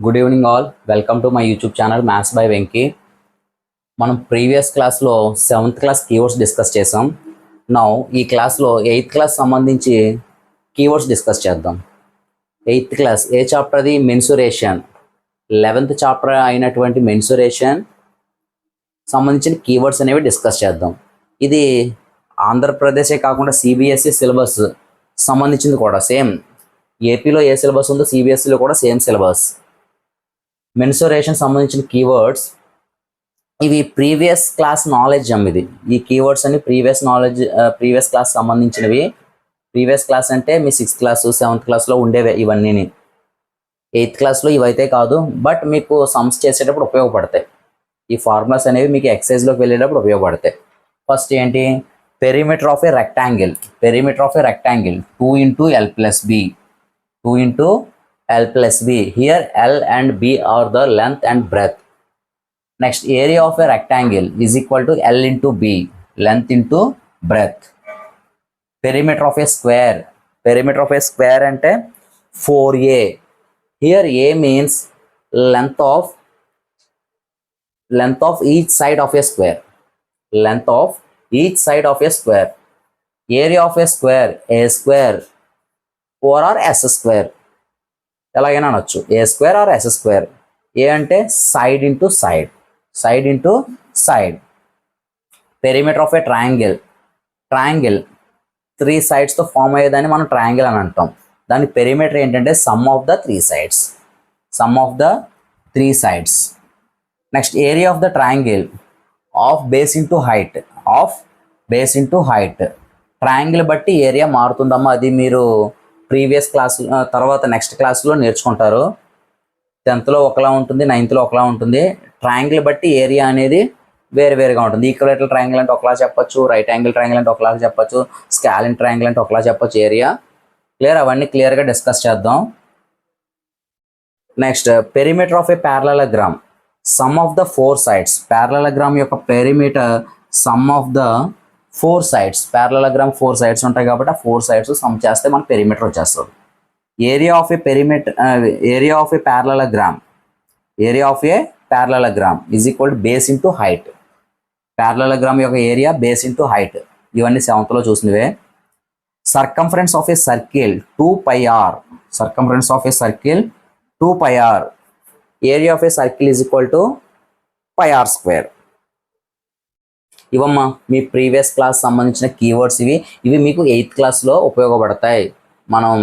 Good evening all, welcome to my YouTube channel maths by Venky. మనం previous క్లాస్లో 7th class keywords discuss చేసాం. Now ఈ క్లాస్లో 8th class సంబంధించి కీవర్డ్స్ డిస్కస్ చేద్దాం. 8th క్లాస్ ఏ చాప్టర్ది? Mensuration. 11th chapter అయినటువంటి mensuration సంబంధించిన కీవర్డ్స్ అనేవి డిస్కస్ చేద్దాం. ఇది ఆంధ్రప్రదేశే కాకుండా సిబిఎస్ఈ సిలబస్ సంబంధించింది కూడా సేమ్. ఏపీలో ఏ సిలబస్ ఉందో సిబిఎస్ఈలో కూడా సేమ్ సిలబస్. మెన్సురేషన్ సంబంధించిన కీవర్డ్స్ ఇవి ప్రీవియస్ క్లాస్ నాలెడ్జ్ ఇది. ఈ కీవర్డ్స్ అన్ని ప్రీవియస్ క్లాస్ సంబంధించినవి. ప్రీవియస్ క్లాస్ అంటే మీ 6th క్లాస్ 7th క్లాస్లో ఉండేవే ఇవన్నీ. 8th క్లాస్లో ఇవైతే కాదు, బట్ మీకు సమ్స్ చేసేటప్పుడు ఉపయోగపడతాయి. ఈ ఫార్ములాస్ అనేవి మీకు ఎక్సైజ్లోకి వెళ్ళేటప్పుడు ఉపయోగపడతాయి. ఫస్ట్ ఏంటి? Perimeter of a rectangle. Perimeter of a rectangle 2 into L plus B. 2 into L plus B. Here L and B are the length and breadth. Next, area of a rectangle is equal to L into B. Length into breadth. Perimeter of a square. Perimeter of a square ante 4A. Here A means length of each side of a square. Length of each side of a square. Area of a square, A square or S square. ఎలాగైనా అనొచ్చు, A square or S square. A అంటే side into side, side into side. Perimeter of a triangle. Triangle 3 sides form అయ్యేదాన్ని మనం triangle అని అంటాం. దాని perimeter ఏంటంటే sum of the 3 sides. Sum of the 3 sides. Next, area of the triangle half base into height. Half base into height. ట్రయాంగిల్ బట్టి area మారుతుందమ్మా. అది మీరు ప్రీవియస్ క్లాస్ తర్వాత నెక్స్ట్ క్లాస్లో నేర్చుకుంటారు. 10thలో ఒకలా ఉంటుంది, 9thలో ఒకలా ఉంటుంది. ట్రయాంగిల్ బట్టి ఏరియా అనేది వేరుగా ఉంటుంది. ఈక్వలేటరల్ ట్రయాంగిల్ అంటే ఒకలా చెప్పొచ్చు, రైట్ యాంగిల్ ట్రయాంగిల్ అంటే ఒకలా చెప్పొచ్చు, స్కాలిన్ ట్రయాంగిల్ అంటే ఒకలా చెప్పొచ్చు ఏరియా. క్లియర్? అవన్నీ క్లియర్గా డిస్కస్ చేద్దాం. Next, perimeter of a parallelogram. Sum of the 4 sides. Parallelogram యొక్క perimeter sum of the 4 sides. Parallelogram 4 sides ఉంటాయి కాబట్టి ఆ 4 sides సమ్ చేస్తే మనకు పెరిమీటర్ వచ్చేస్తుంది. Area of a perimeter, area of a parallelogram, area of a parallelogram is equal to base into height. Parallelogram యొక్క area base into height. ఇవన్నీ 7thలో చూసినవే. Circumference of a circle 2πr. Circumference of a circle 2πr. Area of a circle is equal to πr square. ఇవమ్మా మీ previous class సంబంధించిన keywords. ఇవి మీకు 8th క్లాస్లో ఉపయోగపడతాయి. మనం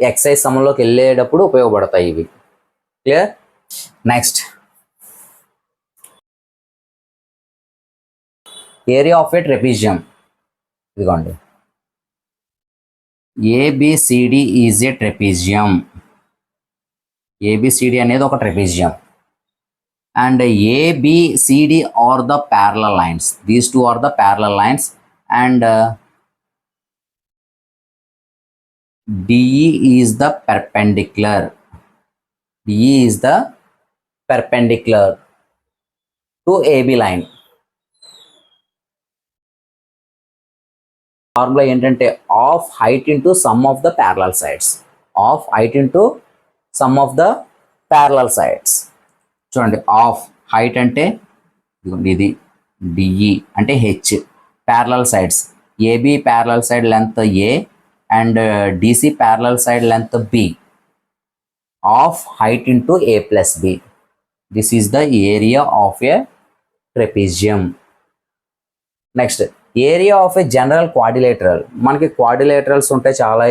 ఎక్సైజ్ సమ్లోకి వెళ్ళేటప్పుడు ఉపయోగపడతాయి ఇవి. Clear? Next, area of a trapezium. ఇదిగోండి, ABCD is a trapezium. ABCD అనేది ఒక trapezium. And ABCD are the parallel lines. These two are the parallel lines. And DE is the perpendicular. DE is the perpendicular to AB line. Formula ఏంటంటే of height into sum of the parallel sides. Of height into sum of the parallel sides. చూడండి, half height అంటే ఇది DE అంటే H. Parallel sides, AB parallel side length A and DC parallel side length B. Half height into A plus B. This is the area of a trapezium. Next, area of a general quadrilateral. మనకి quadrilaterals ఉంటాయి చాలా.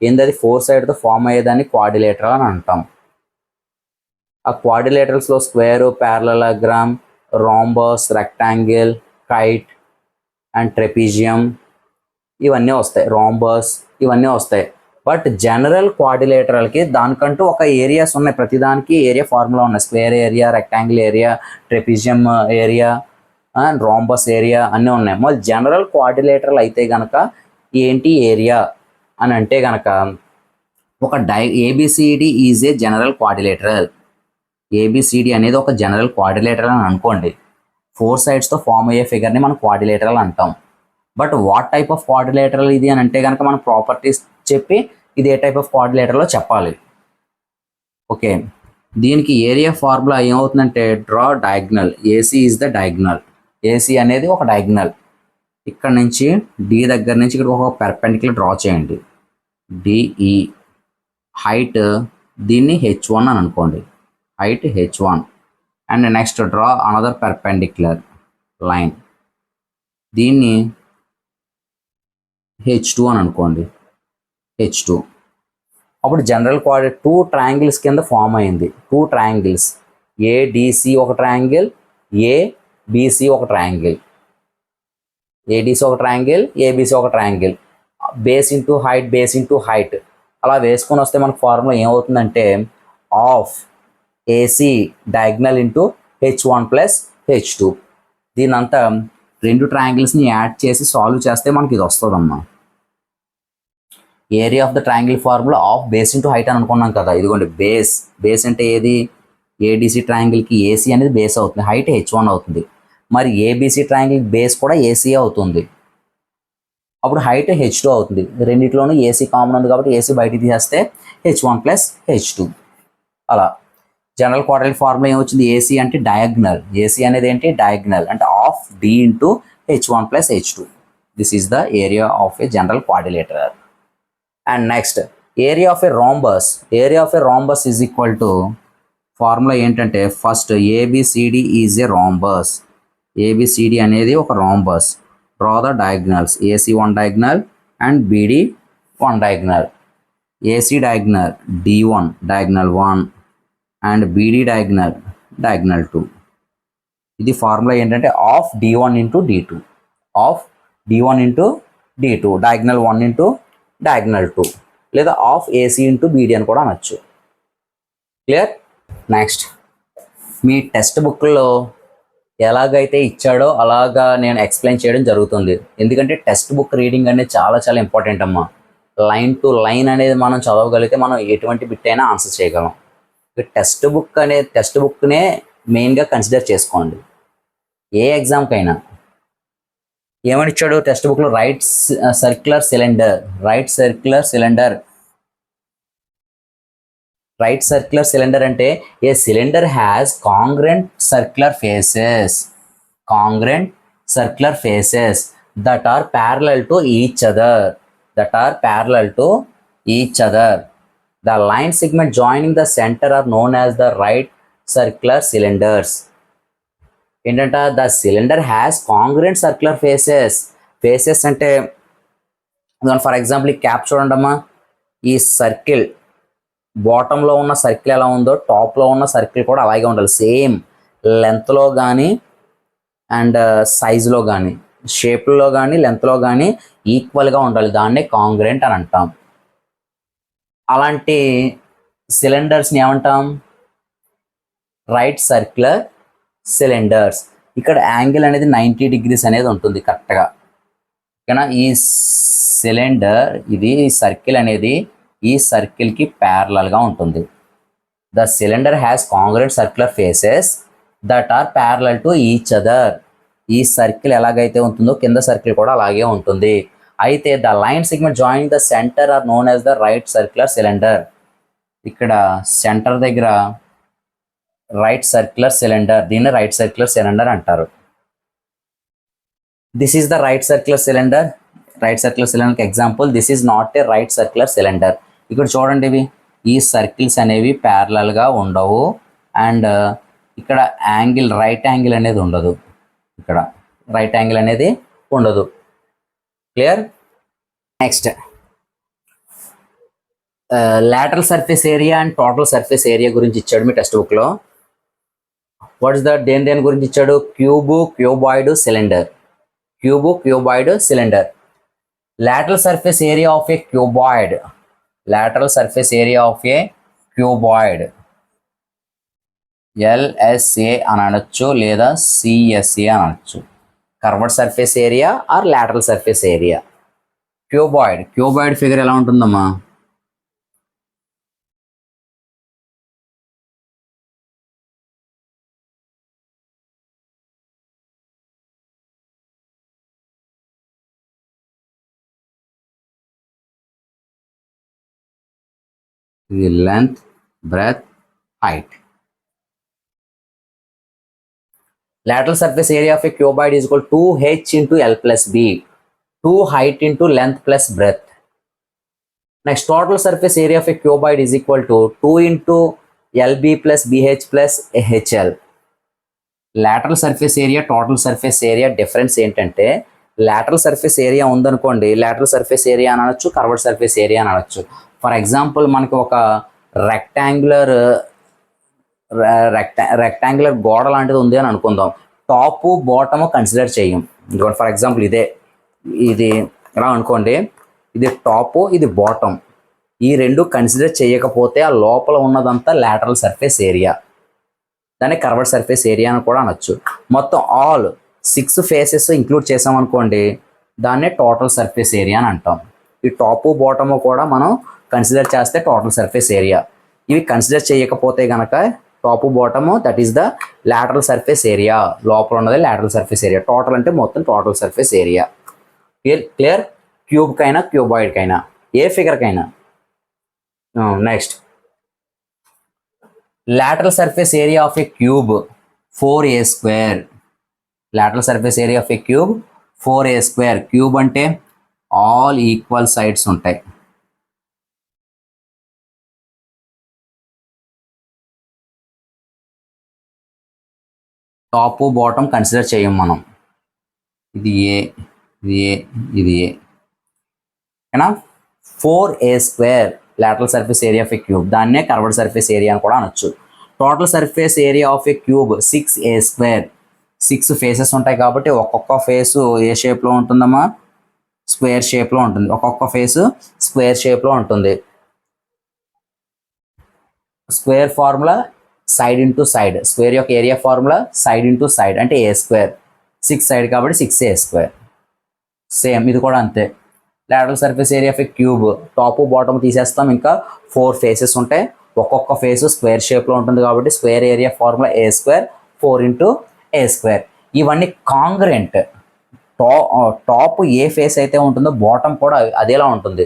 ఏంటది? 4 sides form అయ్యేదాన్ని quadrilateral అని అంటాం. ఆ క్వాడ్రిలేటరల్స్లో square, parallelogram, rhombus, rectangle, kite and trapezium ఇవన్నీ వస్తాయి. రాంబస్ ఇవన్నీ వస్తాయి. బట్ జనరల్ క్వాడ్రిలేటరల్కి దానికంటూ ఒక ఏరియాస్ ఉన్నాయి. ప్రతిదానికి ఏరియా ఫార్ములా ఉన్నాయి. Square area, rectangle area, trapezium area and rhombus area అన్నీ ఉన్నాయి. మళ్ళీ జనరల్ క్వాడ్రిలేటరల్ అయితే కనుక ఏంటి ఏరియా అని అంటే కనుక ఒక ABCD is a general quadrilateral. ABCD అనేది ఒక జనరల్ క్వాడ్రిలేటరల్ అని అనుకోండి. 4 sides ఫామ్ అయ్యే ఫిగర్ని మనం క్వాడ్రిలేటరల్ అంటాం. But what type of quadrilateral ఇది అని అంటే కనుక మనం ప్రాపర్టీస్ చెప్పి ఇది ఏ టైప్ ఆఫ్ క్వాడ్రిలేటరల్లో చెప్పాలి. ఓకే, దీనికి ఏరియా ఫార్ములా ఏమవుతుందంటే draw diagonal. AC is the diagonal. AC అనేది ఒక డయాగ్నల్. ఇక్కడ నుంచి డి దగ్గర నుంచి ఇక్కడ ఒక పెర్పెండిక్యులర్ డ్రా చేయండి. డిఈ హైట్ దీన్ని h1 అని అనుకోండి. Height h1 and next draw another perpendicular line. దీన్ని h2 అని అనుకోండి. h2 అప్పుడు జనరల్ కోఆర్డినేట్ 2 ట్రయాంగిల్స్ కింద ఫామ్ అయింది. 2 ట్రయాంగిల్స్ ఏడిసి ఒక ట్రయాంగిల్, ఏబిసి ఒక ట్రయాంగిల్, ఏడిసి ఒక ట్రయాంగిల్, ఏబిసి ఒక triangle. Base into height, base into height అలా వేసుకొని వస్తే మనకు ఫార్ములా ఏమవుతుందంటే of AC diagonal into h1 plus h2. దీనంతా రెండు ట్రయాంగిల్స్ని యాడ్ చేసి సాల్వ్ చేస్తే మనకి ఇది వస్తుందమ్మా. Area of the triangle formula of base into height అని అనుకున్నాం కదా. ఇదిగోండి బేస్. బేస్ అంటే ఏది? ఏడిసి ట్రయాంగిల్కి ఏసీ అనేది బేస్ అవుతుంది, హైట్ h1 అవుతుంది. మరి ఏబిసి ట్రయాంగిల్ బేస్ కూడా ఏసీ అవుతుంది, అప్పుడు హైట్ h2 అవుతుంది. రెండిట్లోనూ ఏసీ కామన్ ఉంది కాబట్టి ఏసీ బయటికి తీసేస్తే h1 ప్లస్ h2. అలా జనరల్ కోఆర్డినేట్ ఫార్ములా ఏమొచ్చింది? ఏసీ అంటే డయాగ్నల్. ఏసీ అనేది ఏంటి? డయాగ్నల్ అంటే half d into h1 plus h2. This is the area of a general coordinator. And next area of a rhombus. Area of a rhombus is equal to formula ఏంటంటే first ABCD is a rhombus. ABCD అనేది ఒక rhombus. Draw the diagonals. AC one diagonal and BD one diagonal. AC diagonal D1 diagonal 1 and BD diagonal diagonal 2. ఇది formula ఏంటంటే of D1 into D2. Of D1 into D2 diagonal 1 into diagonal 2, లేదా of AC into BD అని కూడా అనొచ్చు. Clear? Next మీ text బుక్లో ఎలాగైతే ఇచ్చాడో అలాగా నేను ఎక్స్ప్లెయిన్ చేయడం జరుగుతుంది. ఎందుకంటే టెక్స్ట్ బుక్ రీడింగ్ అనేది చాలా చాలా ఇంపార్టెంట్ అమ్మా. లైన్ టు లైన్ అనేది మనం చదవగలిగితే మనం ఎటువంటి బిట్ అయినా ఆన్సర్ చేయగలం. టెక్స్ట్ బుక్నే మెయిన్గా కన్సిడర్ చేసుకోండి ఏ ఎగ్జామ్కైనా. ఏమని ఇచ్చాడు టెక్స్ట్ బుక్లో? Right circular cylinder. Right circular cylinder. Right circular cylinder అంటే a cylinder has congruent circular faces. Congruent circular faces that are parallel to each other. That are parallel to each other. The line segment joining the center are known as the right circular cylinders. ఏంటంటే the cylinder has congruent circular faces. Faces అంటే for example ఈ cap చూడండి అమ్మా. ఈ circle బాటంలో ఉన్న circle ఎలా ఉందో టాప్లో ఉన్న సర్కిల్ కూడా అలాగే ఉండాలి. సేమ్ లెంత్లో కానీ అండ్ సైజులో కానీ, షేప్లో కానీ, లెంత్లో కానీ ఈక్వల్గా ఉండాలి. దాన్నే కాంగ్రెంట్ అని అంటాం. అలాంటి సిలిండర్స్ని ఏమంటాం? Right circular cylinders. ఇక్కడ యాంగిల్ అనేది 90 degrees అనేది ఉంటుంది కరెక్ట్గా. ఓకేనా? ఈ సిలిండర్ ఇది సర్కిల్ అనేది ఈ సర్కిల్కి ప్యారలల్గా ఉంటుంది. The cylinder has congruent circular faces that are parallel to each other. ఈ సర్కిల్ ఎలాగైతే ఉంటుందో కింద సర్కిల్ కూడా అలాగే ఉంటుంది. అయితే the line segment joining the centre are known as the right circular cylinder. ఇక్కడ సెంటర్ దగ్గర రైట్ సర్క్యులర్ సిలిండర్, దీన్ని రైట్ సర్క్యులర్ సిలిండర్ అంటారు. This is the right circular cylinder. Right circular సిలిండర్కి example this is not a right circular cylinder. ఇక్కడ చూడండి ఇవి ఈ circles అనేవి ప్యారలల్గా ఉండవు అండ్ ఇక్కడ యాంగిల్ రైట్ యాంగిల్ అనేది ఉండదు. ఇక్కడ రైట్ యాంగిల్ అనేది ఉండదు. Clear? Next lateral surface area and total surface area గురించి ఇచ్చాడు మీ టెక్స్ట్ బుక్లో. వాట్ ఇస్ ద దేని గురించి ఇచ్చాడు? Cuboid cylinder. Cuboid cylinder. lateral surface area of a cuboid. Lateral surface area of a cuboid LSA అని అనొచ్చు లేదా CSA అని అనొచ్చు. Curved surface area or lateral surface area. Cuboid figure ఎలా ఉంటుందమ్మా? ఇది length, breadth height. Lateral surface area of a cuboid is equal to 2h into L plus B. 2 height into length plus breadth. Next, total surface area of a cuboid is equal to 2 into LB plus BH plus HL. Lateral surface area total surface area difference ఏంటంటే lateral surface area ఉందనుకోండి, lateral surface area అని అనొచ్చు, curved surface area అని అనొచ్చు. For example మనకి ఒక rectangular గోడ లాంటిది ఉంది అని అనుకుందాం. టాప్ బాటమ్ కన్సిడర్ చేయం. ఫర్ ఎగ్జాంపుల్ ఇది ఇలా అనుకోండి, ఇది టాప్ ఇది బాటమ్, ఈ రెండు కన్సిడర్ చేయకపోతే ఆ లోపల ఉన్నదంతా లాటరల్ సర్ఫేస్ ఏరియా, దాన్ని కర్వ్డ్ సర్ఫేస్ ఏరియా అని కూడా అనొచ్చు. మొత్తం ఆల్ 6 ఫేసెస్ ఇంక్లూడ్ చేసామనుకోండి, దాన్నే టోటల్ సర్ఫేస్ ఏరియా అని అంటాం. ఈ టాప్ బాటమ్ కూడా మనం కన్సిడర్ చేస్తే టోటల్ సర్ఫేస్ ఏరియా. ఇవి కన్సిడర్ చేయకపోతే కనుక top bottom that is the lateral surface area, లోపల ఉన్నది లాటరల్ సర్ఫేస్ ఏరియా. టోటల్ అంటే మొత్తం టోటల్ సర్ఫేస్ ఏరియా. క్లియర్? క్యూబ్కైనా క్యూబాయిడ్కైనా ఏ ఫిగర్కైనా. Next, lateral surface area of a cube 4a square. Lateral surface area of a cube 4a square. Cube అంటే all equal sides ఉంటాయి. టాప్ బాటమ్ కన్సిడర్ చేయం మనం. ఇది ఏ, ఇది ఏ, ఇది ఏ. ఓకేనా? 4a square lateral surface area of a cube. దాన్నే curved surface area అని కూడా అనొచ్చు. Total surface area of A cube 6a square. 6 faces ఉంటాయి కాబట్టి ఒక్కొక్క ఫేసు ఏ షేప్లో ఉంటుందమ్మా? స్క్వేర్ షేప్లో ఉంటుంది. ఒక్కొక్క ఫేసు స్క్వేర్ షేప్లో ఉంటుంది. Square formula side into side. Square యొక్క area formula side into side అంటే ఏ స్క్వేర్. 6 సైడ్ కాబట్టి 6a square. సేమ్ ఇది కూడా అంతే. Lateral surface area of A cube top bottom తీసేస్తాం, ఇంకా 4 ఫేసెస్ ఉంటాయి. ఒక్కొక్క ఫేస్ స్క్వేర్ షేప్లో ఉంటుంది కాబట్టి స్క్వేర్ ఏరియా ఫార్ములా ఏ స్క్వేర్ 4 ఇంటూ ఏ స్క్వేర్. ఇవన్నీ కాంగ్రెంట్. టాప్ ఏ ఫేస్ అయితే ఉంటుందో బాటమ్ కూడా అదేలా ఉంటుంది.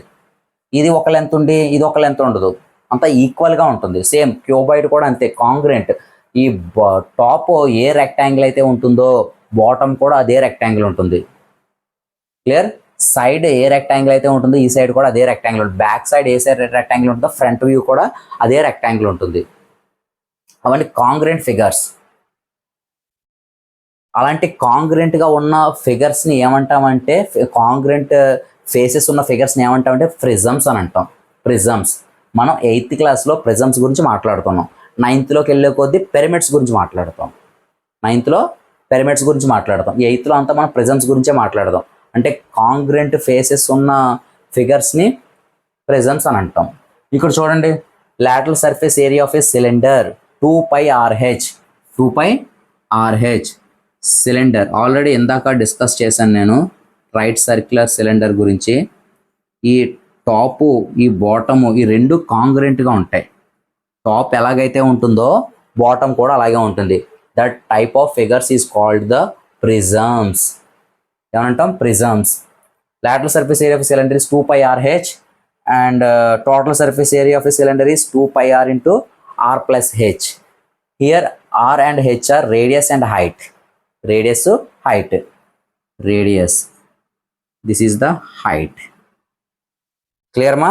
ఇది ఒక లెంత్ ఉండి ఇది ఒక లెంత్ ఉండదు, అంతా ఈక్వల్గా ఉంటుంది. సేమ్ క్యూబాయిడ్ కూడా అంతే, కాంగ్రెంట్. ఈ టాప్ ఏ రెక్టాంగిల్ అయితే ఉంటుందో బాటమ్ కూడా అదే రెక్టాంగిల్ ఉంటుంది. క్లియర్? సైడ్ ఏ రెక్టాంగిల్ అయితే ఉంటుందో ఈ సైడ్ కూడా అదే రెక్టాంగిల్ ఉంటుంది. బ్యాక్ సైడ్ ఏ సైడ్ రెక్టాంగిల్ ఉంటుందో ఫ్రంట్ వ్యూ కూడా అదే రెక్టాంగిల్ ఉంటుంది. అవన్నీ కాంగ్రెంట్ ఫిగర్స్. అలాంటి కాంగ్రెంట్గా ఉన్న ఫిగర్స్ని ఏమంటామంటే, కాంగ్రెంట్ ఫేసెస్ ఉన్న ఫిగర్స్ని ఏమంటామంటే ప్రిజమ్స్ అని అంటాం. ప్రిజమ్స్. మనం 8th క్లాస్లో ప్రిజమ్స్ గురించి మాట్లాడుతున్నాం. 9thలోకి వెళ్ళే కొద్దీ పిరమిడ్స్ గురించి మాట్లాడతాం. 9thలో పిరమిడ్స్ గురించి మాట్లాడతాం. 8thలో అంతా మనం ప్రిజమ్స్ గురించే మాట్లాడదాం. అంటే కాంగ్రెంట్ ఫేసెస్ ఉన్న ఫిగర్స్ని ప్రిజమ్స్ అని అంటాం. ఇక్కడ చూడండి, lateral surface area of A cylinder 2πRh. 2πRh cylinder already ఇందాక డిస్కస్ చేశాను నేను రైట్ సర్క్యులర్ సిలిండర్ గురించి. ఈ టాపు ఈ బాటము ఈ రెండు కాంగ్రెంట్గా ఉంటాయి. టాప్ ఎలాగైతే ఉంటుందో బాటమ్ కూడా అలాగే ఉంటుంది. That type of figures is called the prisms. ఏమంటాం? Prisms. Lateral surface area of cylinder is 2πRh and total surface area of cylinder is 2πR into R plus H. Here R and H are radius and height. Radius, height. Radius. This is the height. Clear ma?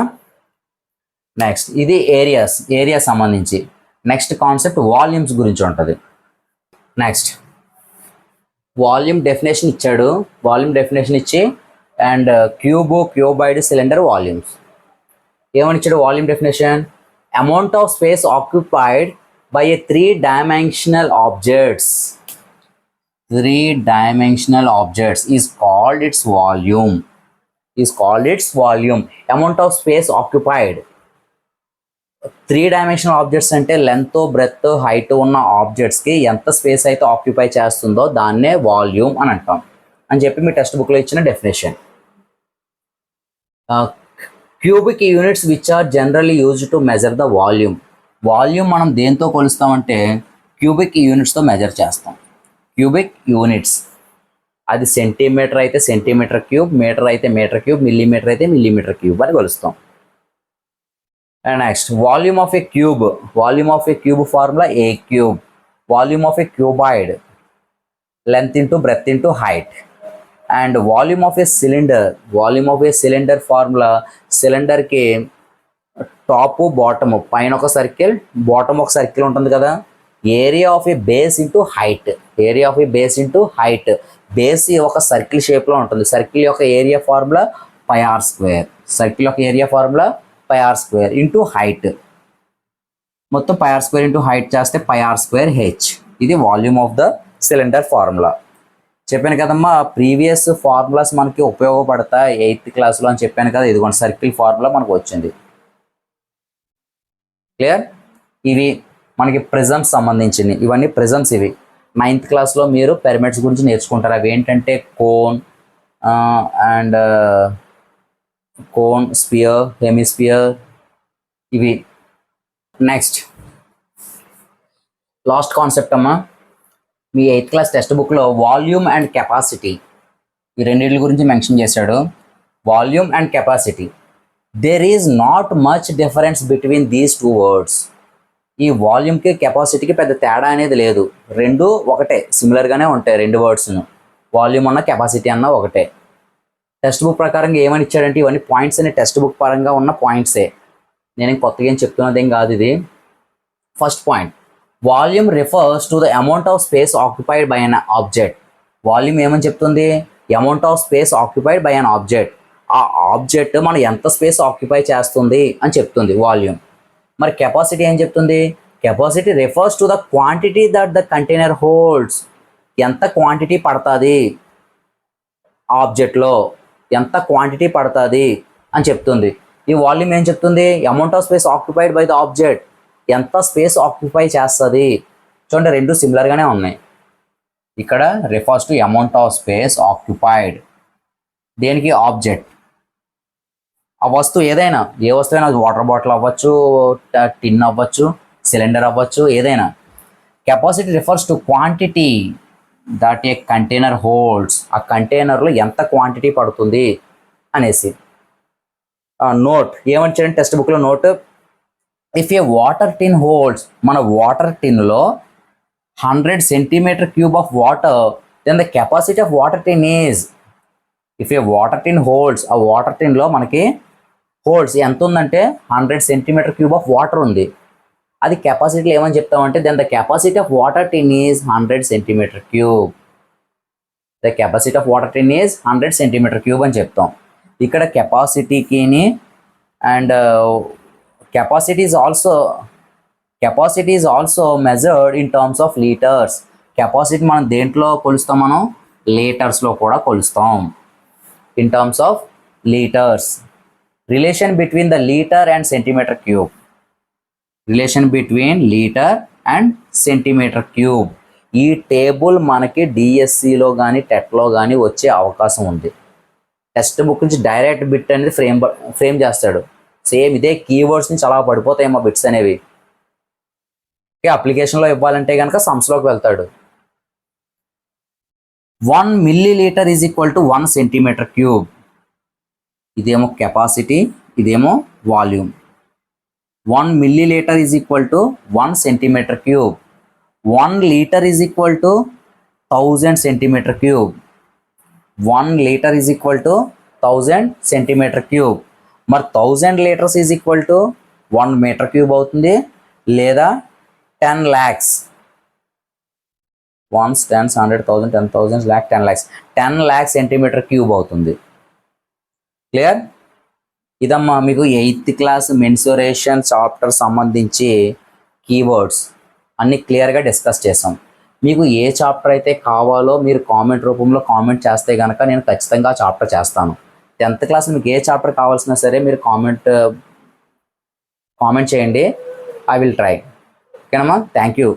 Next, ఇది area సంబంధించి. Next concept volumes గురించి ఉంటుంది. Next, volume definition ఇచ్చాడు. Volume definition ఇచ్చి and cuboid cylinder volumes ఏమని ఇచ్చాడు? Volume definition, amount of space occupied by A 3-dimensional objects. 3-dimensional objects is called its volume. Amount of space occupied. 3-dimensional objects అంటే length, breath, height ఉన్న ఆబ్జెక్ట్స్కి ఎంత space అయితే occupy చేస్తుందో దాన్నే volume అని అంటాం అని చెప్పి మీ టెక్స్ట్ బుక్లో ఇచ్చిన definition. Cubic units which are generally used to measure the volume. Volume మనం దేంతో కొలుస్తామంటే క్యూబిక్ యూనిట్స్తో మెజర్ చేస్తాం. క్యూబిక్ యూనిట్స్ అది సెంటీమీటర్ అయితే సెంటీమీటర్ క్యూబ్, మీటర్ అయితే మీటర్ క్యూబ్, మిల్లీమీటర్ అయితే మిల్లీమీటర్ క్యూబ్ అని కొలుస్తాం. And next, volume of a cube. Volume of a cube formula a cube. Volume of a cuboid, length into breadth into height. And volume of a cylinder. Volume of a cylinder formula, cylinder కి top bottom, పైన ఒక circle bottom ఒక circle ఉంటుంది కదా. Area of a base into height. Area of a base into height. Base ఒక circle షేప్లో ఉంటుంది. Circle యొక్క area formula pi r square. Circle యొక్క area formula pi r square into height. మొత్తం pi r square into height చేస్తే pi r square h. ఇది volume of the cylinder formula. చెప్పాను కదమ్మా, ప్రీవియస్ ఫార్ములాస్ మనకి ఉపయోగపడతాయి 8th క్లాస్లో అని చెప్పాను కదా. ఇదిగోండి సర్కిల్ ఫార్ములా మనకు వచ్చింది. క్లియర్? ఇవి మనకి ప్రిజమ్స్ సంబంధించింది. ఇవన్నీ ప్రిజమ్స్. ఇవి 9th క్లాస్లో మీరు పిరమిడ్స్ గురించి నేర్చుకుంటారు. అవి ఏంటంటే cone and cone, sphere, hemisphere, ఇవి. నెక్స్ట్ లాస్ట్ కాన్సెప్ట్ అమ్మా, మీ 8th క్లాస్ టెక్స్ట్ బుక్లో వాల్యూమ్ అండ్ కెపాసిటీ ఈ రెండింటి గురించి మెన్షన్ చేశాడు. Volume and capacity, there is not much difference between these two words. ఈ వాల్యూమ్కి కెపాసిటీకి పెద్ద తేడా అనేది లేదు. రెండు ఒకటే, సిమిలర్గానే ఉంటాయి రెండు వర్డ్స్ను. వాల్యూమ్ అన్న కెపాసిటీ అన్న ఒకటే. టెక్స్ట్ బుక్ ప్రకారంగా ఏమని ఇచ్చాడంటే ఇవన్నీ పాయింట్స్ అని టెక్స్ట్ బుక్ పరంగా ఉన్న పాయింట్సే. నేను కొత్తగా ఏం చెప్తున్నదేం కాదు ఇది. First point, volume refers to the amount of space occupied by an object. Volume ఏమని చెప్తుంది? Amount of space occupied by an object. ఆ ఆబ్జెక్ట్ మనం ఎంత స్పేస్ ఆక్యుపై చేస్తుంది అని చెప్తుంది వాల్యూమ్. మరి కెపాసిటీ ఏం చెప్తుంది? Capacity refers to the quantity that the container holds. ఎంత క్వాంటిటీ పడుతుంది ఆబ్జెక్ట్లో, ఎంత క్వాంటిటీ పడుతుంది అని చెప్తుంది. ఈ వాల్యూమ్ ఏం చెప్తుంది? Amount of space occupied by the object, ఎంత స్పేస్ ఆక్యుపై చేస్తుంది. చూడండి రెండు సిమిలర్గానే ఉన్నాయి. ఇక్కడ refers to amount of space occupied, దేనికి? ఆబ్జెక్ట్. ఆ వస్తువు ఏదైనా, ఏ వస్తువైనా, వాటర్ బాటిల్ అవ్వచ్చు, టిన్ అవ్వచ్చు, సిలిండర్ అవ్వచ్చు, ఏదైనా. Capacity refers to quantity that a container holds. ఆ కంటైనర్లో ఎంత క్వాంటిటీ పడుతుంది అనేసి. నోట్ ఏమని టెక్స్ట్ బుక్లో note, if a water tin holds, మన వాటర్ టిన్లో 100 centimetre cube of water, then the capacity of water tin is. If a water tin holds, ఆ వాటర్ టిన్లో మనకి హోల్డ్స్ ఎంత ఉందంటే 100 సెంటీమీటర్ క్యూబ్ ఆఫ్ వాటర్ ఉంది. అది కెపాసిటీలో ఏమని చెప్తామంటే then the capacity of water tin is 100 centimetre cube. The capacity of water tin is 100 centimetre cube అని చెప్తాం. ఇక్కడ కెపాసిటీకిని and capacity is also measured in terms of litres. Capacity మనం దేంట్లో కొలుస్తాం? మనం లీటర్స్లో కూడా కొలుస్తాం. In terms of litres. Relation between the litre and centimetre cube. Relation between litre and centimetre cube. ఈ టేబుల్ మనకి డిఎస్సిలో కానీ టెట్లో కానీ వచ్చే అవకాశం ఉంది. టెక్స్ట్ బుక్ నుంచి డైరెక్ట్ బిట్ అనేది ఫ్రేమ్ చేస్తాడు. సేమ్ ఇదే కీవర్డ్స్ నుంచి అలా పడిపోతాయి మా బిట్స్ అనేవి. అప్లికేషన్లో ఇవ్వాలంటే కనుక సమ్స్లోకి వెళ్తాడు. 1 milliliter is equal to 1 centimetre cube. ఇదేమో కెపాసిటీ, ఇదేమో volume. 1 milliliter is equal to 1 centimetre cube. 1 liter is equal to 1000 centimetre cube. 1 liter is equal to 1000 centimetre cube. మరి 1000 liters is equal to 1 metre cube అవుతుంది, లేదా 10 lakhs. 1s, 10s, 100,000, 10,000, lakh, 10 lakhs. 10 lakh centimetre cube అవుతుంది. Clear? ఇదమ్మా మీకు 8th class mensuration chapter సంబంధించి keywords అన్నీ క్లియర్గా discuss చేసాం. మీకు ఏ చాప్టర్ అయితే కావాలో మీరు కామెంట్ రూపంలో కామెంట్ చేస్తే కనుక నేను ఖచ్చితంగా చాప్టర్ చేస్తాను. 10th క్లాస్ మీకు ఏ చాప్టర్ కావాల్సినా సరే మీరు కామెంట్ చేయండి. I will try. ఓకేనమ్మా? Thank you.